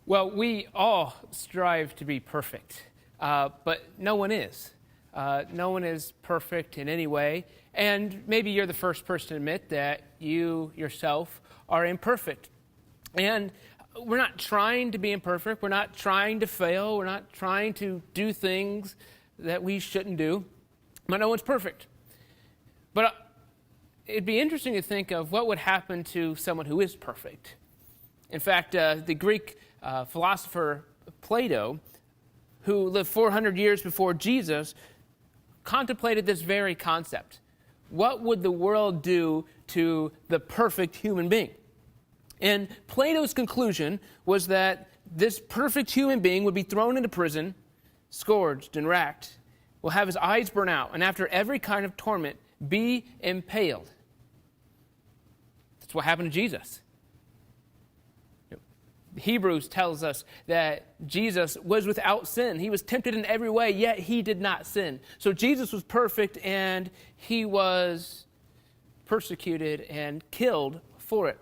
Well, we all strive to be perfect, but no one is. No one is perfect in any way, and maybe you're the first person to admit that you yourself are imperfect. And we're not trying to be imperfect. We're not trying to fail. We're not trying to do things that we shouldn't do, but no one's perfect. But it'd be interesting to think of what would happen to someone who is perfect. In fact, the Greek philosopher Plato, who lived 400 years before Jesus, contemplated this very concept. What would the world do to the perfect human being? And Plato's conclusion was that this perfect human being would be thrown into prison, scourged and racked, will have his eyes burn out, and after every kind of torment, be impaled. That's what happened to Jesus. Hebrews tells us that Jesus was without sin. He was tempted in every way, yet he did not sin. So Jesus was perfect, and he was persecuted and killed for it.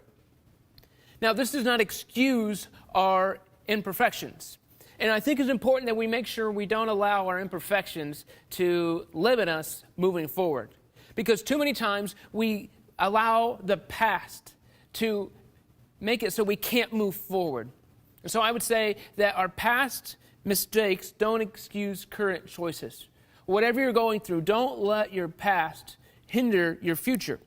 Now, this does not excuse our imperfections. And I think it's important that we make sure we don't allow our imperfections to limit us moving forward. Because too many times we allow the past to make it so we can't move forward. And so I would say that our past mistakes don't excuse current choices. Whatever you're going through, don't let your past hinder your future.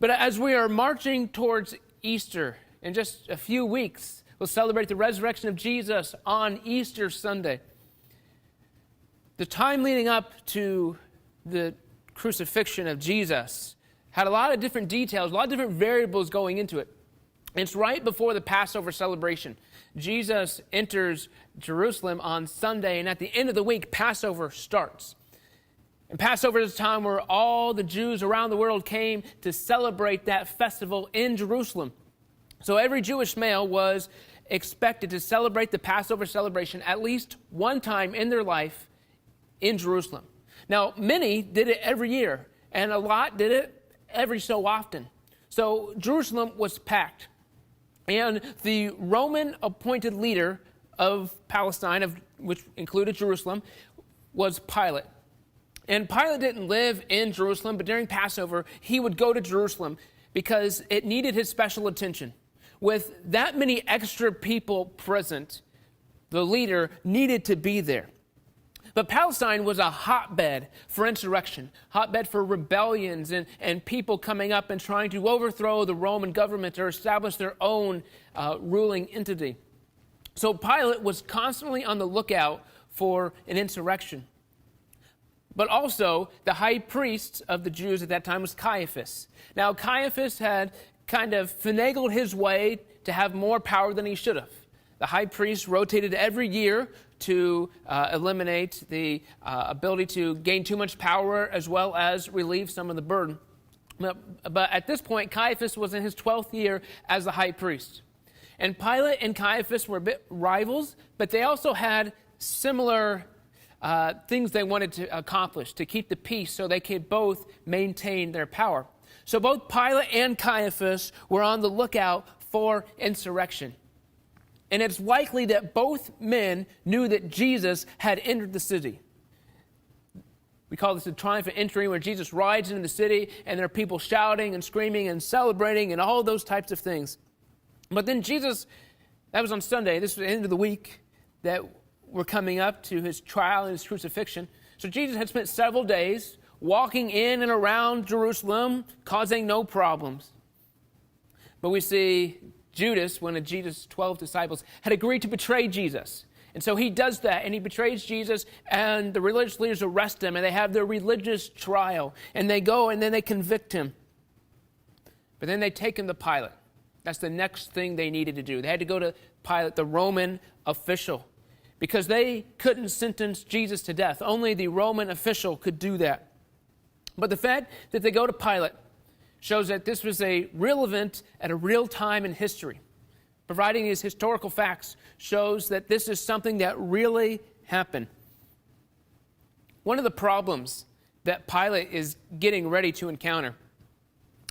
But as we are marching towards Easter, in just a few weeks, we'll celebrate the resurrection of Jesus on Easter Sunday. The time leading up to the crucifixion of Jesus had a lot of different details, a lot of different variables going into it. It's right before the Passover celebration. Jesus enters Jerusalem on Sunday, and at the end of the week, Passover starts. And Passover is a time where all the Jews around the world came to celebrate that festival in Jerusalem. So every Jewish male was expected to celebrate the Passover celebration at least one time in their life in Jerusalem. Now, many did it every year, and a lot did it every so often. So Jerusalem was packed. And the Roman appointed leader of Palestine, which included Jerusalem, was Pilate. And Pilate didn't live in Jerusalem, but during Passover, he would go to Jerusalem because it needed his special attention. With that many extra people present, the leader needed to be there. But Palestine was a hotbed for insurrection, hotbed for rebellions and people coming up and trying to overthrow the Roman government or establish their own ruling entity. So Pilate was constantly on the lookout for an insurrection. But also, the high priest of the Jews at that time was Caiaphas. Now, Caiaphas had kind of finagled his way to have more power than he should have. The high priest rotated every year to eliminate the ability to gain too much power as well as relieve some of the burden. But at this point, Caiaphas was in his 12th year as the high priest. And Pilate and Caiaphas were a bit rivals, but they also had similar things they wanted to accomplish to keep the peace so they could both maintain their power. So both Pilate and Caiaphas were on the lookout for insurrection. And it's likely that both men knew that Jesus had entered the city. We call this the triumphant entry, where Jesus rides into the city and there are people shouting and screaming and celebrating and all those types of things. But then Jesus, that was on Sunday, this was the end of the week that we're coming up to his trial and his crucifixion. So Jesus had spent several days walking in and around Jerusalem, causing no problems. But we see Judas, one of Jesus' 12 disciples, had agreed to betray Jesus. And so he does that, and he betrays Jesus, and the religious leaders arrest him, and they have their religious trial. And they go, and then they convict him. But then they take him to Pilate. That's the next thing they needed to do. They had to go to Pilate, the Roman official, because they couldn't sentence Jesus to death. Only the Roman official could do that. But the fact that they go to Pilate shows that this was a real event at a real time in history. Providing these historical facts shows that this is something that really happened. One of the problems that Pilate is getting ready to encounter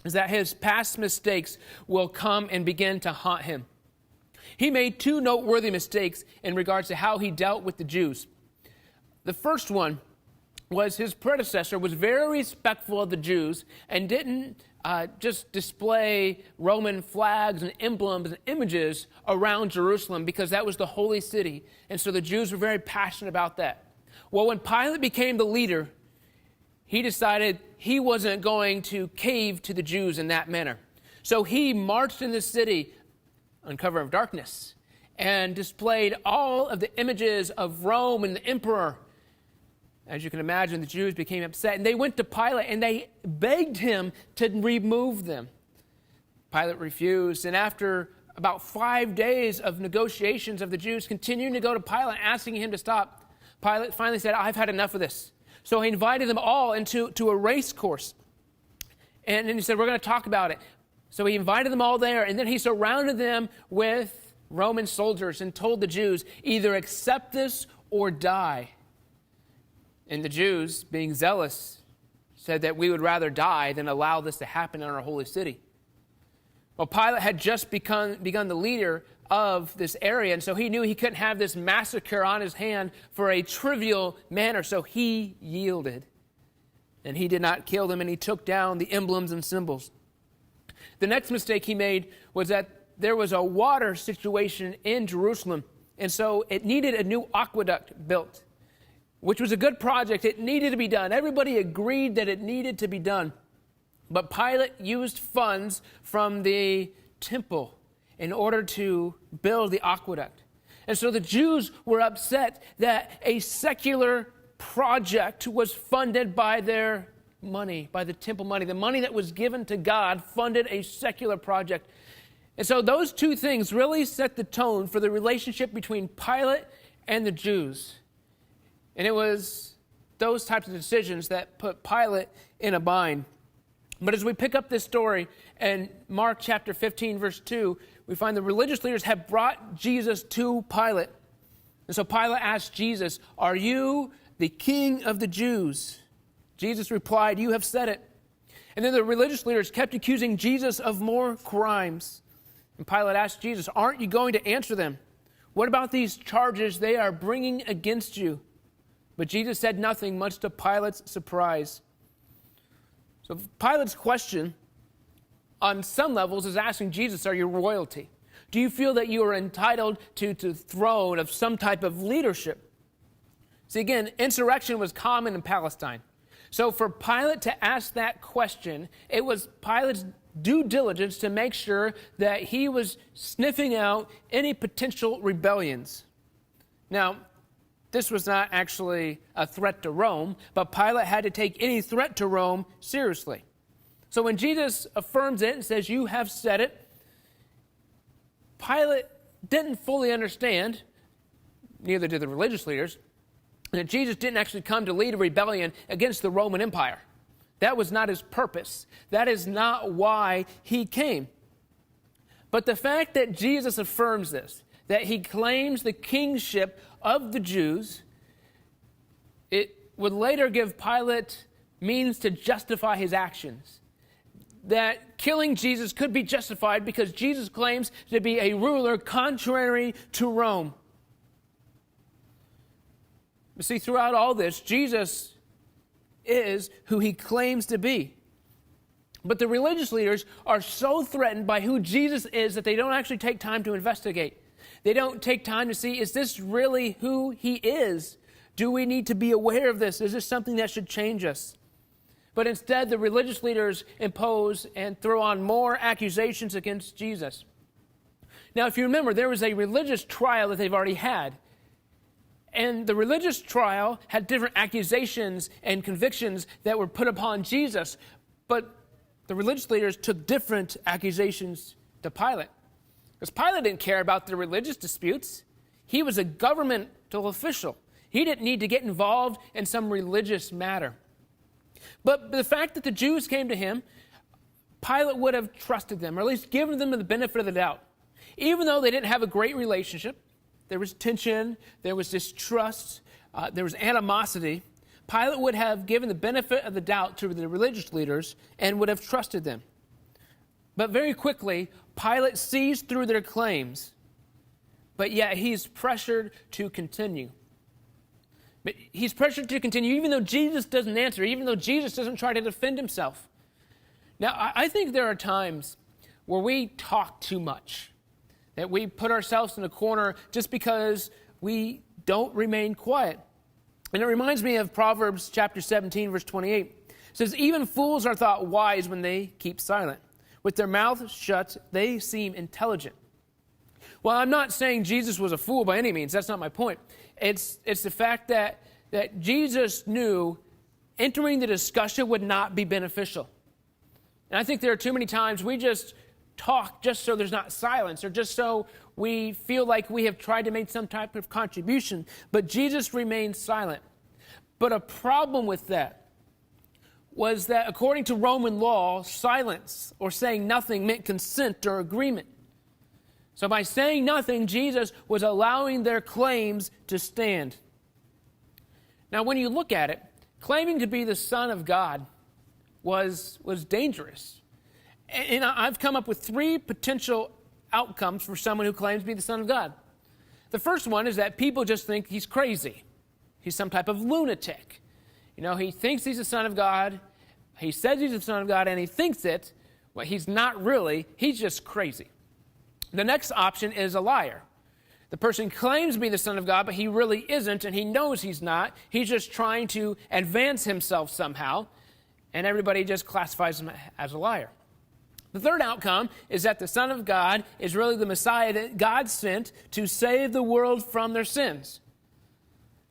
is that his past mistakes will come and begin to haunt him. He made two noteworthy mistakes in regards to how he dealt with the Jews. The first one was his predecessor was very respectful of the Jews and didn't just display Roman flags and emblems and images around Jerusalem because that was the holy city. And so the Jews were very passionate about that. Well, when Pilate became the leader, he decided he wasn't going to cave to the Jews in that manner. So he marched in the city on cover of darkness and displayed all of the images of Rome and the emperor. As you can imagine, the Jews became upset, and they went to Pilate and they begged him to remove them. Pilate refused, and after about 5 days of negotiations of the Jews continuing to go to Pilate, asking him to stop, Pilate finally said, I've had enough of this. So he invited them all into a race course. And then he said, we're going to talk about it. So he invited them all there, and then he surrounded them with Roman soldiers and told the Jews, either accept this or die. And the Jews, being zealous, said that we would rather die than allow this to happen in our holy city. Well, Pilate had just begun the leader of this area, and so he knew he couldn't have this massacre on his hand for a trivial manner, so he yielded. And he did not kill them, and he took down the emblems and symbols. The next mistake he made was that there was a water situation in Jerusalem, and so it needed a new aqueduct built, which was a good project. It needed to be done. Everybody agreed that it needed to be done. But Pilate used funds from the temple in order to build the aqueduct. And so the Jews were upset that a secular project was funded by their money, by the temple money. The money that was given to God funded a secular project. And so those two things really set the tone for the relationship between Pilate and the Jews. And it was those types of decisions that put Pilate in a bind. But as we pick up this story in Mark chapter 15, verse 2, we find the religious leaders have brought Jesus to Pilate. And so Pilate asked Jesus, are you the king of the Jews? Jesus replied, you have said it. And then the religious leaders kept accusing Jesus of more crimes. And Pilate asked Jesus, aren't you going to answer them? What about these charges they are bringing against you? But Jesus said nothing, much to Pilate's surprise. So Pilate's question, on some levels, is asking Jesus, are you royalty? Do you feel that you are entitled to the throne of some type of leadership? See, again, insurrection was common in Palestine. So for Pilate to ask that question, it was Pilate's due diligence to make sure that he was sniffing out any potential rebellions. Now, this was not actually a threat to Rome, but Pilate had to take any threat to Rome seriously. So when Jesus affirms it and says, you have said it, Pilate didn't fully understand, neither did the religious leaders, that Jesus didn't actually come to lead a rebellion against the Roman Empire. That was not his purpose. That is not why he came. But the fact that Jesus affirms this, that he claims the kingship of the Jews, it would later give Pilate means to justify his actions. That killing Jesus could be justified because Jesus claims to be a ruler contrary to Rome. But see, throughout all this, Jesus is who he claims to be. But the religious leaders are so threatened by who Jesus is that they don't actually take time to investigate. They don't take time to see, is this really who he is? Do we need to be aware of this? Is this something that should change us? But instead, the religious leaders impose and throw on more accusations against Jesus. Now, if you remember, there was a religious trial that they've already had. And the religious trial had different accusations and convictions that were put upon Jesus. But the religious leaders took different accusations to Pilate. Because Pilate didn't care about the religious disputes. He was a governmental official. He didn't need to get involved in some religious matter. But the fact that the Jews came to him, Pilate would have trusted them, or at least given them the benefit of the doubt. Even though they didn't have a great relationship, there was tension, there was distrust, there was animosity, Pilate would have given the benefit of the doubt to the religious leaders and would have trusted them. But very quickly, Pilate sees through their claims but yet he's pressured to continue. But he's pressured to continue even though Jesus doesn't answer, even though Jesus doesn't try to defend himself. Now, I think there are times where we talk too much, that we put ourselves in a corner just because we don't remain quiet. And it reminds me of Proverbs chapter 17, verse 28. It says, even fools are thought wise when they keep silent. With their mouths shut, they seem intelligent. Well, I'm not saying Jesus was a fool by any means. That's not my point. It's the fact that Jesus knew entering the discussion would not be beneficial. And I think there are too many times we just talk just so there's not silence or just so we feel like we have tried to make some type of contribution. But Jesus remained silent. But a problem with that was that according to Roman law, silence or saying nothing meant consent or agreement. So by saying nothing, Jesus was allowing their claims to stand. Now, when you look at it, claiming to be the Son of God was dangerous. And I've come up with 3 potential outcomes for someone who claims to be the Son of God. The first one is that people just think he's crazy. He's some type of lunatic. You know, he thinks he's the Son of God. He says he's the Son of God, and he thinks it. Well, he's not really. He's just crazy. The next option is a liar. The person claims to be the Son of God, but he really isn't, and he knows he's not. He's just trying to advance himself somehow, and everybody just classifies him as a liar. The third outcome is that the Son of God is really the Messiah that God sent to save the world from their sins,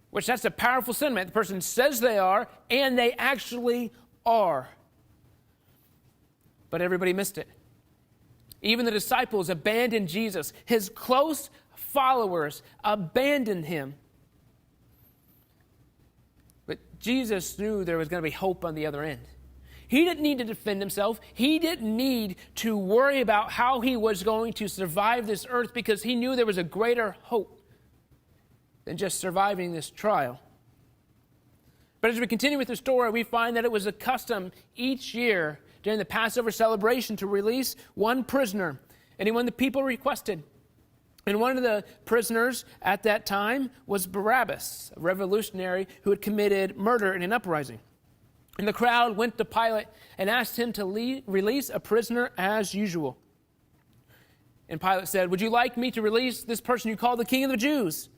which that's a powerful sentiment. The person says they are, and they actually are. But everybody missed it. Even the disciples abandoned Jesus. His close followers abandoned him. But Jesus knew there was going to be hope on the other end. He didn't need to defend himself. He didn't need to worry about how he was going to survive this earth because he knew there was a greater hope than just surviving this trial. But as we continue with the story, we find that it was a custom each year during the Passover celebration to release one prisoner, anyone the people requested. And one of the prisoners at that time was Barabbas, a revolutionary who had committed murder in an uprising. And the crowd went to Pilate and asked him to release a prisoner as usual. And Pilate said, "Would you like me to release this person you call the King of the Jews?"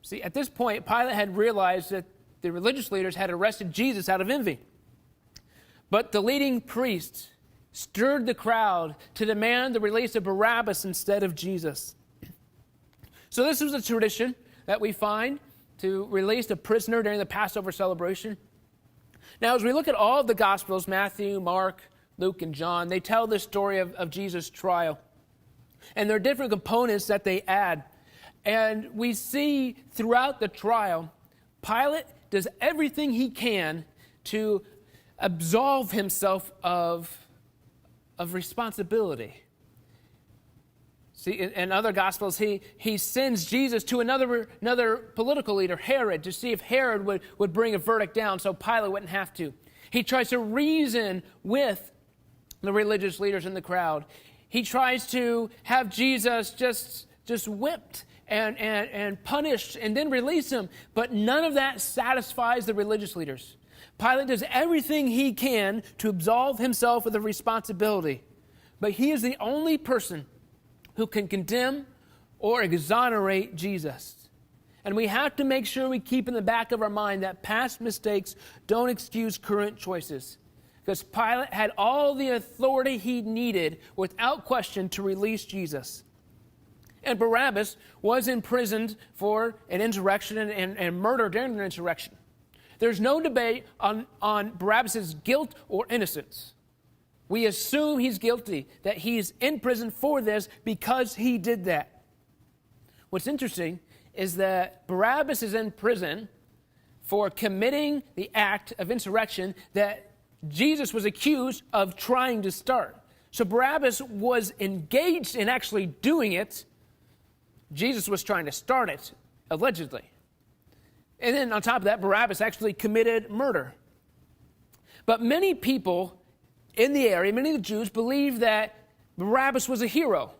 See, at this point, Pilate had realized that the religious leaders had arrested Jesus out of envy. But the leading priests stirred the crowd to demand the release of Barabbas instead of Jesus. So this was a tradition that we find to release a prisoner during the Passover celebration. Now, as we look at all of the Gospels, Matthew, Mark, Luke, and John, they tell the story of Jesus' trial. And there are different components that they add. And we see throughout the trial, Pilate does everything he can to absolve himself of responsibility. See, in other Gospels, he sends Jesus to another political leader, Herod, to see if Herod would bring a verdict down so Pilate wouldn't have to. He tries to reason with the religious leaders in the crowd. He tries to have Jesus just whipped and punished and then release him. But none of that satisfies the religious leaders. Pilate does everything he can to absolve himself of the responsibility. But he is the only person who can condemn or exonerate Jesus. And we have to make sure we keep in the back of our mind that past mistakes don't excuse current choices. Because Pilate had all the authority he needed without question to release Jesus. And Barabbas was imprisoned for an insurrection and murder during the insurrection. There's no debate on Barabbas' guilt or innocence. We assume he's guilty, that he's in prison for this because he did that. What's interesting is that Barabbas is in prison for committing the act of insurrection that Jesus was accused of trying to start. So Barabbas was engaged in actually doing it. Jesus was trying to start it, allegedly. And then on top of that, Barabbas actually committed murder. But many people in the area, many of the Jews, believed that Barabbas was a hero.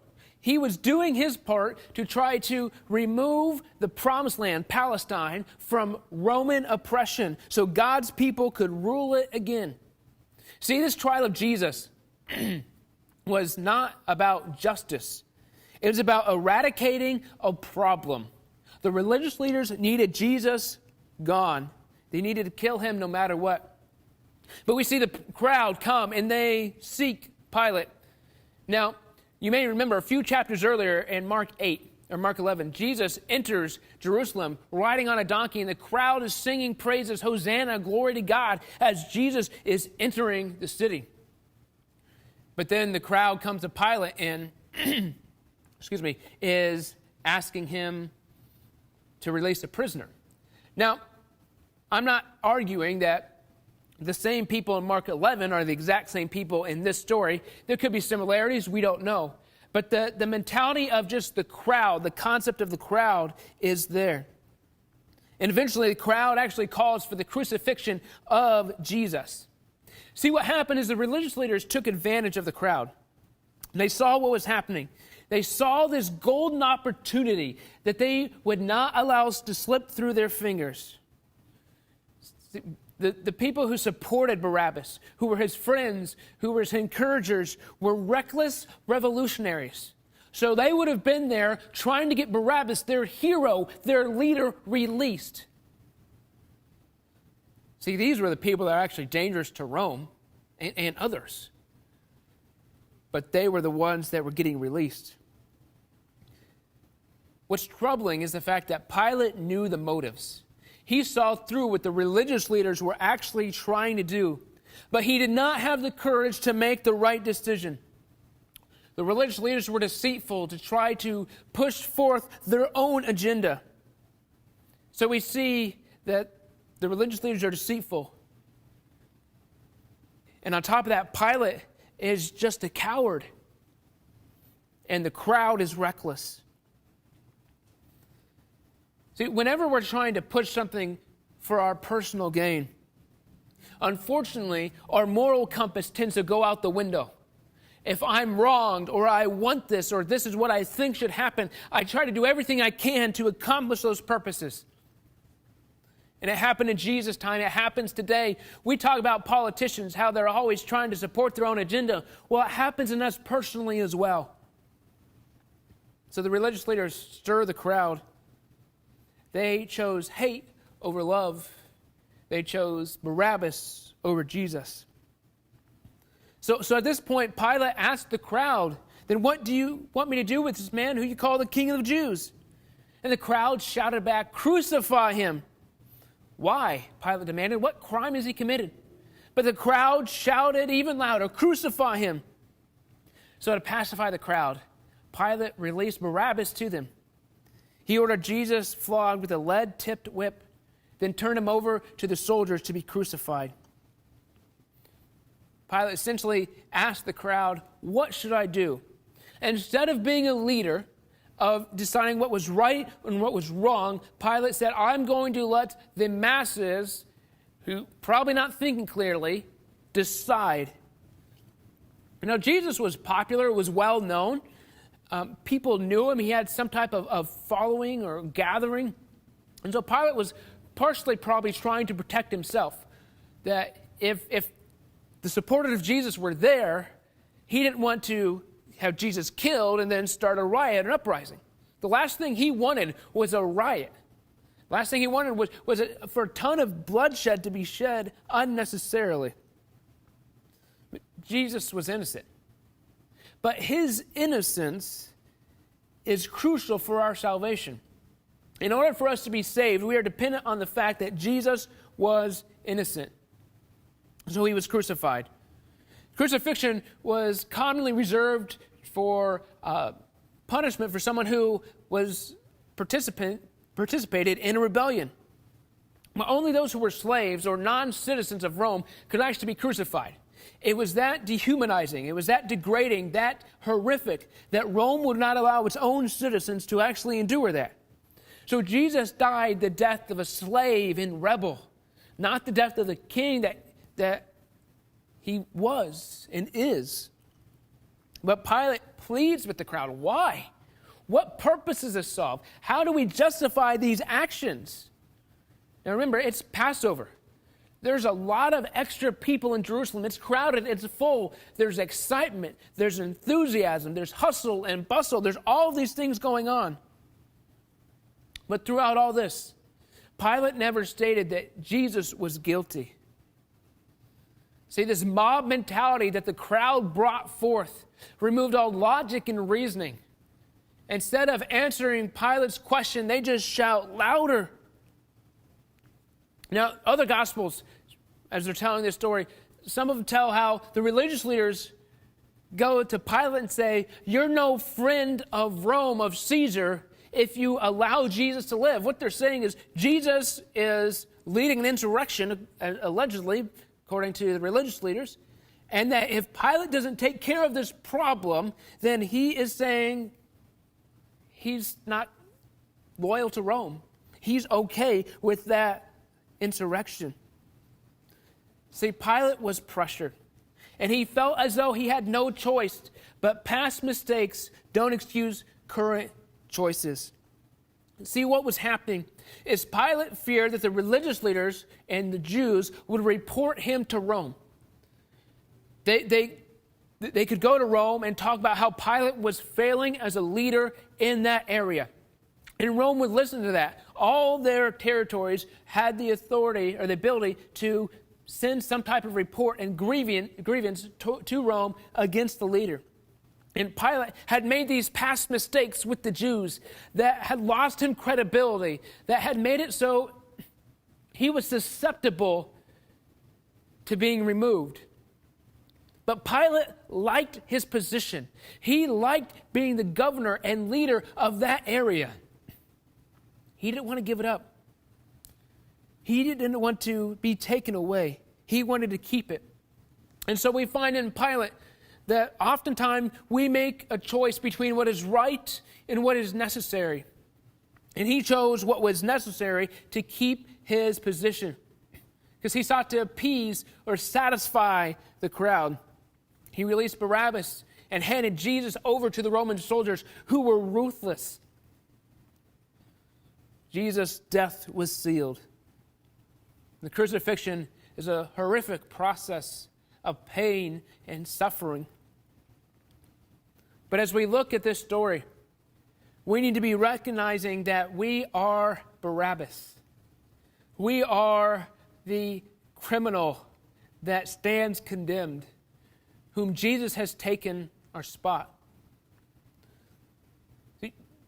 He was doing his part to try to remove the promised land, Palestine, from Roman oppression so God's people could rule it again. See, this trial of Jesus was not about justice. It was about eradicating a problem. The religious leaders needed Jesus gone. They needed to kill him no matter what. But we see the crowd come and they seek Pilate. Now, you may remember a few chapters earlier in Mark 8 or Mark 11, Jesus enters Jerusalem riding on a donkey, and the crowd is singing praises, Hosanna, glory to God, as Jesus is entering the city. But then the crowd comes to Pilate and is asking him to release a prisoner. Now, I'm not arguing that the same people in Mark 11 are the exact same people in this story. There could be similarities, we don't know. But the mentality of just the crowd, the concept of the crowd is there. And eventually the crowd actually calls for the crucifixion of Jesus. See, what happened is the religious leaders took advantage of the crowd. They saw what was happening. They saw this golden opportunity that they would not allow to slip through their fingers. The people who supported Barabbas, who were his friends, who were his encouragers, were reckless revolutionaries. So they would have been there trying to get Barabbas, their hero, their leader, released. See, these were the people that are actually dangerous to Rome and others. But they were the ones that were getting released. What's troubling is the fact that Pilate knew the motives. He saw through what the religious leaders were actually trying to do, but he did not have the courage to make the right decision. The religious leaders were deceitful to try to push forth their own agenda. So we see that the religious leaders are deceitful. And on top of that, Pilate is just a coward. And the crowd is reckless. See, whenever we're trying to push something for our personal gain, unfortunately, our moral compass tends to go out the window. If I'm wronged, or I want this, or this is what I think should happen, I try to do everything I can to accomplish those purposes. And it happened in Jesus' time. It happens today. We talk about politicians, how they're always trying to support their own agenda. Well, it happens in us personally as well. So the religious leaders stir the crowd. They chose hate over love. They chose Barabbas over Jesus. So at this point, Pilate asked the crowd, then what do you want me to do with this man who you call the King of the Jews? And the crowd shouted back, crucify him. Why? Pilate demanded. What crime has he committed? But the crowd shouted even louder, crucify him. So to pacify the crowd, Pilate released Barabbas to them. He ordered Jesus flogged with a lead-tipped whip, then turned him over to the soldiers to be crucified. Pilate essentially asked the crowd, what should I do? And instead of being a leader, of deciding what was right and what was wrong, Pilate said, I'm going to let the masses, who probably not thinking clearly, decide. You know, Jesus was popular, was well known. People knew him. He had some type of following or gathering. And so Pilate was partially probably trying to protect himself. That if the supporters of Jesus were there, he didn't want to have Jesus killed and then start a riot, an uprising. The last thing he wanted was a riot. The last thing he wanted was for a ton of bloodshed to be shed unnecessarily. But Jesus was innocent. But his innocence is crucial for our salvation. In order for us to be saved, we are dependent on the fact that Jesus was innocent. So he was crucified. Crucifixion was commonly reserved for punishment for someone who was participated in a rebellion. But only those who were slaves or non-citizens of Rome could actually be crucified. It was that dehumanizing, it was that degrading, that horrific, that Rome would not allow its own citizens to actually endure that. So Jesus died the death of a slave and rebel, not the death of the king that he was and is. But Pilate pleads with the crowd. Why? What purpose does this solve? How do we justify these actions? Now remember, it's Passover. There's a lot of extra people in Jerusalem. It's crowded, it's full. There's excitement, there's enthusiasm, there's hustle and bustle. There's all these things going on. But throughout all this, Pilate never stated that Jesus was guilty. See, this mob mentality that the crowd brought forth removed all logic and reasoning. Instead of answering Pilate's question, they just shout louder. Now, other Gospels, as they're telling this story, some of them tell how the religious leaders go to Pilate and say, "You're no friend of Rome, of Caesar, if you allow Jesus to live." What they're saying is Jesus is leading an insurrection, allegedly, according to the religious leaders, and that if Pilate doesn't take care of this problem, then he is saying he's not loyal to Rome. He's okay with that insurrection. See, Pilate was pressured, and he felt as though he had no choice, but past mistakes don't excuse current choices. See, what was happening is Pilate feared that the religious leaders and the Jews would report him to Rome. They could go to Rome and talk about how Pilate was failing as a leader in that area. And Rome would listen to that. All their territories had the authority or the ability to send some type of report and grievance to Rome against the leader. And Pilate had made these past mistakes with the Jews that had lost him credibility, that had made it so he was susceptible to being removed. But Pilate liked his position. He liked being the governor and leader of that area. He didn't want to give it up. He didn't want to be taken away. He wanted to keep it. And so we find in Pilate that oftentimes we make a choice between what is right and what is necessary. And he chose what was necessary to keep his position, because he sought to appease or satisfy the crowd. He released Barabbas and handed Jesus over to the Roman soldiers who were ruthless. Jesus' death was sealed. The crucifixion is a horrific process of pain and suffering. But as we look at this story, we need to be recognizing that we are Barabbas. We are the criminal that stands condemned, whom Jesus has taken our spot.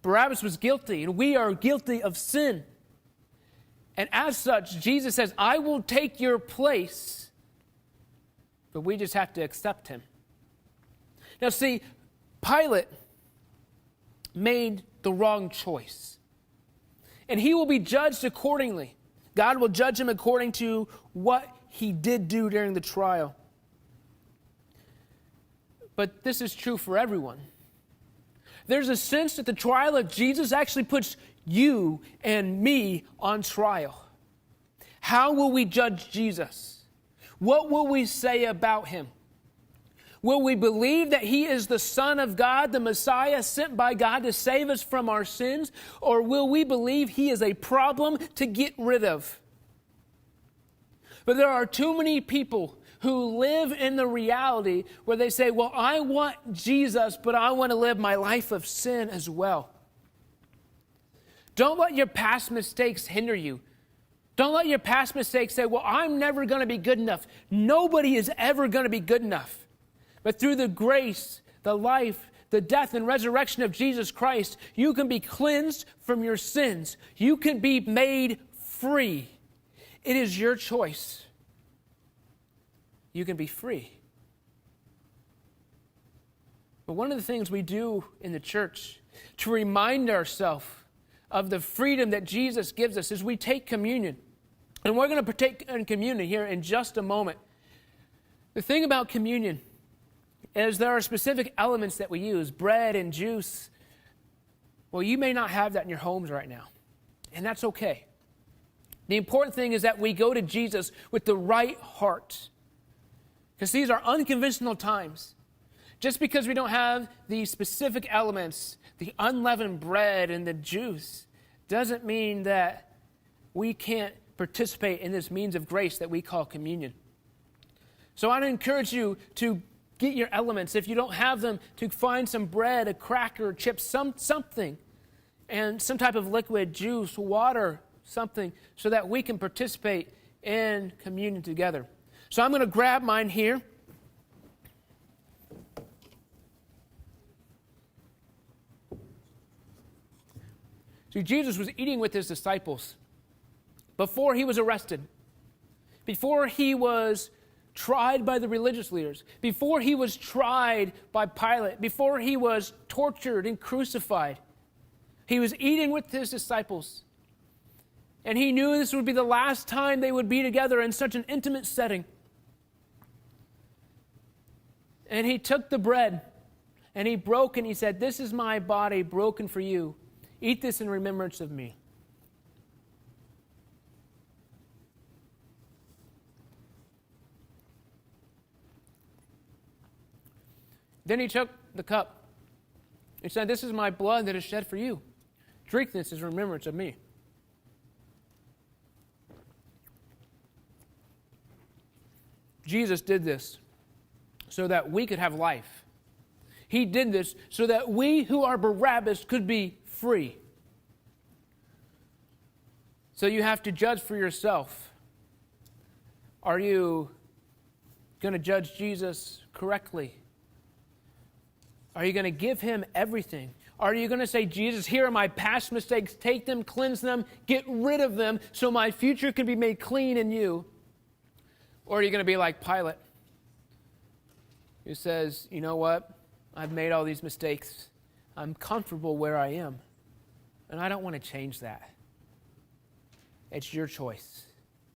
Barabbas was guilty, and we are guilty of sin. And as such, Jesus says, "I will take your place," but we just have to accept him. Now see, Pilate made the wrong choice, and he will be judged accordingly. God will judge him according to what he did do during the trial. But this is true for everyone. There's a sense that the trial of Jesus actually puts you and me on trial. How will we judge Jesus? What will we say about him? Will we believe that he is the Son of God, the Messiah sent by God to save us from our sins? Or will we believe he is a problem to get rid of? But there are too many people who live in the reality where they say, "Well, I want Jesus, but I want to live my life of sin as well." Don't let your past mistakes hinder you. Don't let your past mistakes say, "Well, I'm never going to be good enough." Nobody is ever going to be good enough. But through the grace, the life, the death, and resurrection of Jesus Christ, you can be cleansed from your sins. You can be made free. It is your choice. You can be free. But one of the things we do in the church to remind ourselves of the freedom that Jesus gives us is we take communion. And we're going to partake in communion here in just a moment. The thing about communion is there are specific elements that we use, bread and juice. Well, you may not have that in your homes right now, and that's okay. The important thing is that we go to Jesus with the right heart, because these are unconventional times. Just because we don't have the specific elements, the unleavened bread and the juice, doesn't mean that we can't participate in this means of grace that we call communion. So I'd encourage you to get your elements. If you don't have them, to find some bread, a cracker, chips, something, and some type of liquid, juice, water, something, so that we can participate in communion together. So I'm going to grab mine here. See, Jesus was eating with his disciples before he was arrested, before he was tried by the religious leaders, before he was tried by Pilate, before he was tortured and crucified. He was eating with his disciples. And he knew this would be the last time they would be together in such an intimate setting. And he took the bread and he broke and he said, "This is my body broken for you. Eat this in remembrance of me." Then he took the cup. He said, "This is my blood that is shed for you. Drink this in remembrance of me." Jesus did this so that we could have life. He did this so that we who are Barabbas could be free. So you have to judge for yourself. Are you going to judge Jesus correctly? Are you going to give him everything? Are you going to say, "Jesus, here are my past mistakes. Take them, cleanse them, get rid of them so my future can be made clean in you"? Or are you going to be like Pilate, who says, "You know what? I've made all these mistakes. I'm comfortable where I am, and I don't want to change that. It's your choice."